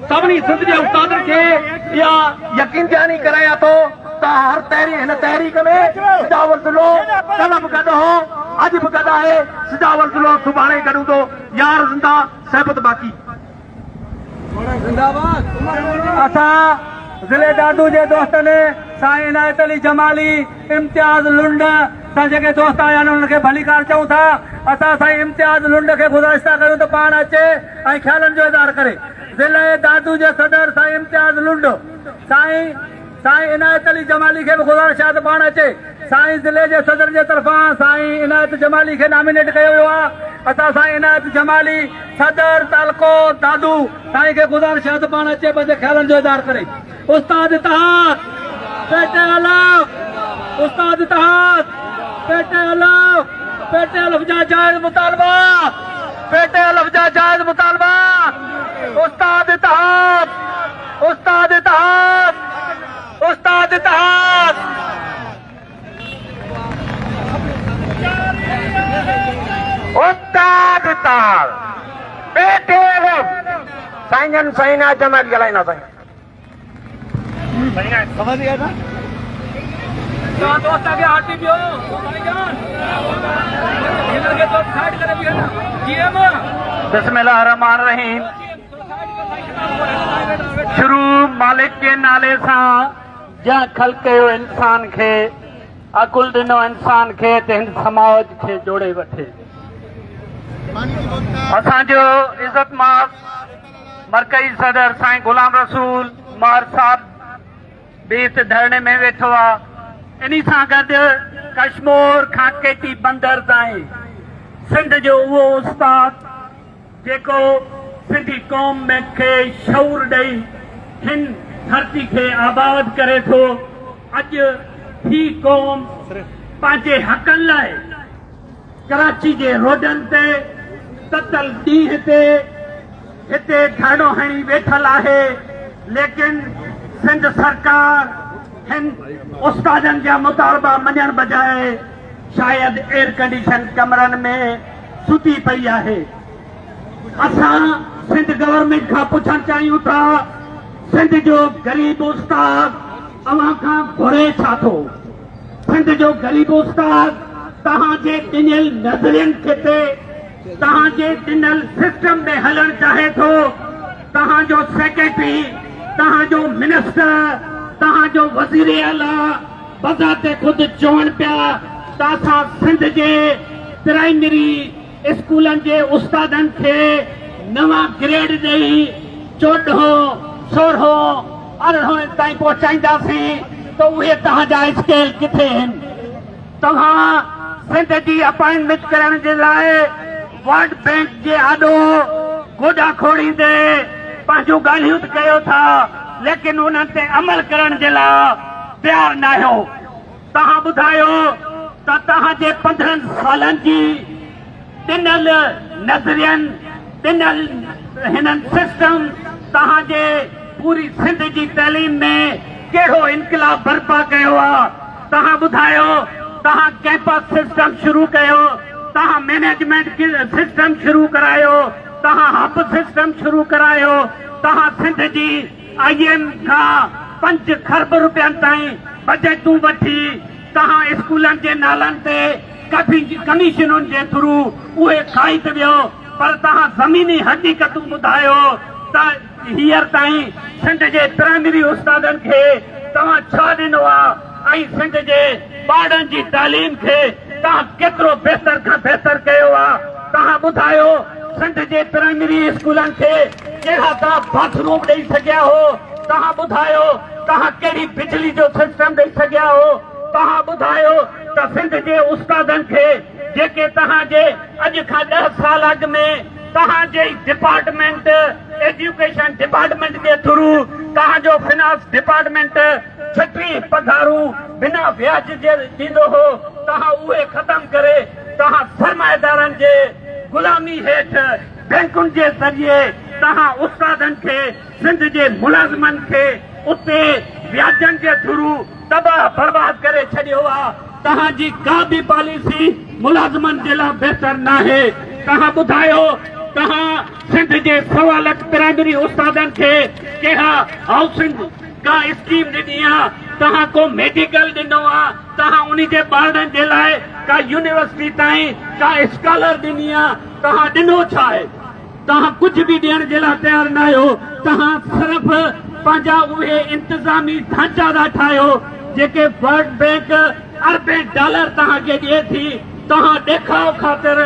सभिनी सिंध जे उस्तादनि खे इहा यकीन ॾियानी कराया थो त हर हिन तहरीक में सिजावल ज़िलो कल्ह बि गॾु हो, अॼु बि गॾु आहे। सिजावल ज़िलो सुभाणे गॾु हूंदो। यार ज़िंदा सहबत बाक़ी। असां ज़िले दादू जे दोस्तनि साईं इनायत अली जमाली, इम्तियाज़ लुंड, असां जेके दोस्त आया आहिनि उन्हनि खे भलीकार चऊं था। असां साईं इम्तियाज़ लुंड खे गुज़ारिश था कयूं त पाण अचे ऐं ख़्यालनि जो इज़हार करे। ज़िले दादू जे सदर साईं इम्तियाज़ लुंड, साईं इनायत अली जमाली खे बि गुज़ारिश आहे त पाण अचे। साईं ज़िले जे सदर जे तरफ़ां साईं इनायत जमाली खे नॉमिनेट कयो वियो आहे। असां साईं इनायत जमाली सदर तालको दादू साईं खे गुज़ारिश आहे त पाण अचे, पंहिंजे ख़्यालनि जो इज़हार करे। उस्ताद इत्तेहाद पेटे अलफ, उस्ताद इत्तेहाद पेटे अलफ जा जायज़ मुतालबा, पेटे अलफ जा जायज़ मुतालबा। उस्ताद इत्तेहाद, उस्ताद इत्तेहाद, उस्ताद इत्तेहाद। उस्ताद इत्तेहाद पेटे अलफ साईं साईं जमाली ॻाल्हाईंदा साईं। समझ गया ना? दोस्त आगे आती भी हो भाईजान, इधर के तो साइड करे भी है ना। जीएम बिस्मिल्लाह रहमान रहीम। शुरू मालिक के नाले सां जंहिं ख़ल्क़ कयो इंसान खे, अकुल ॾिनो इंसान खे त हिन समाज खे जोड़े वठे। असांजो इज़त मरकज़ी सदर साईं गुलाम रसूल मार साहब भी इस धरने में वेठो आहे। इन्ही सां गॾु कश्मीर खां केटी बंदर ताईं सिंध जो उहो उस्ताद जेको सिंधी क़ौम में खे शऊर ॾेई हिन धरती खे आबाद करे थो। अॼु ही क़ौम पंहिंजे हक़नि लाइ कराची जे रोडनि ते ततल ॾींहं ते हिते धरनो हणी वेठल आहे, लेकिन सिंध सरकार हिन उस्तादनि जा मुतालबा मञण बजाए शायद एयर कंडीशन कमरनि में सुती पई आहे। असां सिंध गवर्नमेंट खां पुछण चाहियूं था, सिंध जो ग़रीब उस्ताद अव्हां खां घुरे छा थो? सिंध जो ग़रीब उस्ताद तव्हांजे ॾिनल नज़रियनि खे ते, तव्हांजे ॾिनल सिस्टम में हलणु चाहे थो। तव्हांजो सेक्रेटरी, तव्हांजो मिनिस्टर, तव्हांजो वज़ीर आला बज़ाते ख़ुदि चवनि पिया त असां सिंध जे प्राइमरी स्कूलनि जे उस्तादनि खे नवां ग्रेड ॾेई 14, 16, 18 ताईं पहुचाईंदासीं त उहे तव्हांजा स्केल किथे आहिनि? तव्हां सिंध जी अपॉइंटमेंट करण जे लाइ वर्ल्ड बैंक जे आॾो गोॾा खोड़ींदे पंहिंजूं ॻाल्हियूं कयो था, लेकिन उन्हनि ते अमल करण जे लाइ तयार न आहियो। तव्हां ॿुधायो त तव्हांजे 15 सालनि जी ॾिनल नज़रियनि, ॾिनल हिननि सिस्टम तव्हांजे पूरी सिंध जी तइलीम में कहिड़ो इनकलाब बर्पा कयो आहे? तव्हां ॿुधायो, तव्हां कैंपस सिस्टम शुरू कयो, तव्हां मैनेजमेंट सिस्टम शुरू करायो, तव्हां हब सिस्टम शुरू करायो, तव्हां सिंध जी IM खां 5 खरब रुपयनि ताईं बजटूं वठी, तव्हां स्कूलनि जे नालनि ते कमीशनुनि जे थ्रू उहे खाई त वियो, पर तव्हां ज़मीनी हक़ीक़तूं ॿुधायो त हींअर ताईं सिंध जे प्राइमरी उस्तादनि खे तव्हां छा ॾिनो आहे ऐं सिंध जे ॿारनि जी तालीम खे तव्हां केतिरो बहितर खां बहितर कयो आहे? तव्हां ॿुधायो सिंध जे प्राइमरी स्कूलनि खे कहिड़ा तव्हां बाथरूम ॾेई सघिया हो? तव्हां ॿुधायो तव्हां कहिड़ी बिजली जो सिस्टम ॾेई सघिया हो? तव्हां ॿुधायो त सिंध जे उस्तादनि खे जेके तव्हांजे अॼु खां 10 साल अॻु में तव्हांजे डिपार्टमेंट एजुकेशन डिपार्टमेंट जे थ्रू तव्हांजो फाइनेंस डिपार्टमेंट छटी पघारूं बिना व्याज जे ॾींदो हो, तव्हां उहे ख़तम करे तव्हां सरमाएदारनि जे गुलामी हेठि बैंकुनि जे ज़रिए तव्हां उस्तादनि खे, सिंध जे मुलाज़िमनि खे उते व्याजनि जे थ्रू तबाह बर्बाद करे छॾियो आहे। तव्हांजी का बि पॉलिसी मुलाज़िमनि जे लाइ बहितर न आहे। तव्हां ॿुधायो तहां सिंध जे 1.25 लाख प्राइमरी उस्तादनि खे कहा हाउसिंग का स्कीम ॾिनी आहे, तहां को मेडिकल ॾिनो आहे, तहां उन जे ॿारनि जे लाइ का यूनिवर्सिटी ताईं का स्कॉलर ॾिनी आहे, तहां ॾिनो छा आहे? तहां कुझु बि ॾियण जे लाइ तयारु न आहियो। तहां सिर्फ़ पंहिंजा उहे इंतज़ामी ढांचा था ठाहियो जेके वर्ल्ड बैंक $अरबें तव्हांखे ॾिए थी। तहां ॾेखाव ख़ातिर